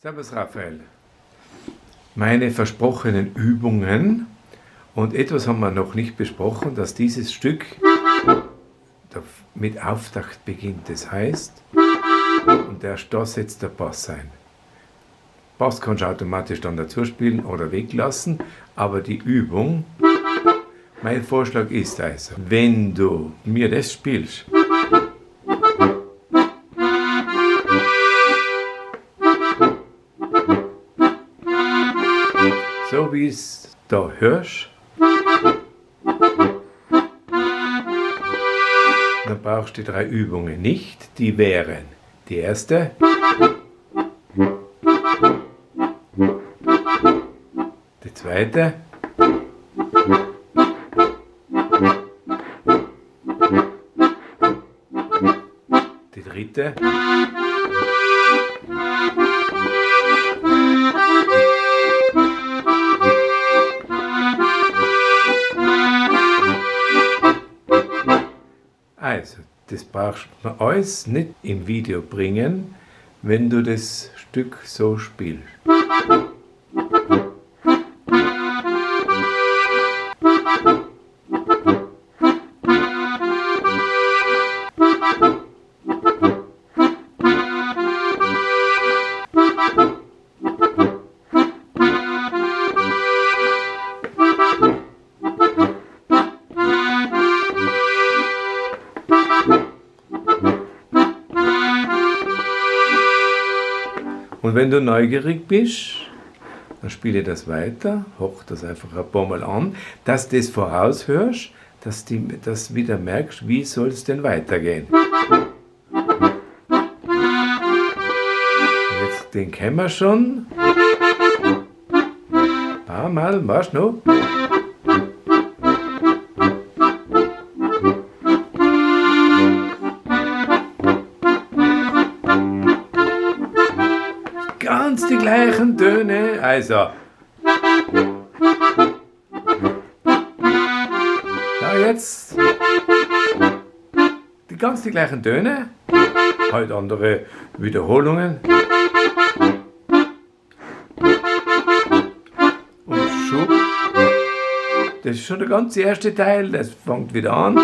Servus Raphael. Meine versprochenen Übungen und etwas haben wir noch nicht besprochen, dass dieses Stück mit Auftakt beginnt. Das heißt, und da setzt der Bass ein. Bass kannst du automatisch dann dazu spielen oder weglassen, aber die Übung, mein Vorschlag ist also, wenn du mir das spielst, so wie es da hörst, dann brauchst du die 3 Übungen nicht. Die wären die erste, die zweite, die dritte, also, das brauchst du alles nicht im Video bringen, wenn du das Stück so spielst. Und wenn du neugierig bist, dann spiele das weiter, hoch das einfach ein paar Mal an, dass du das voraushörst, dass du wieder merkst, wie soll es denn weitergehen. Jetzt den kennen wir schon. Ein paar Mal, machst du noch? Ganz die gleichen Töne, also. Ja, jetzt die gleichen Töne, halt andere Wiederholungen. Und schon, das ist schon der ganze erste Teil, das fängt wieder an.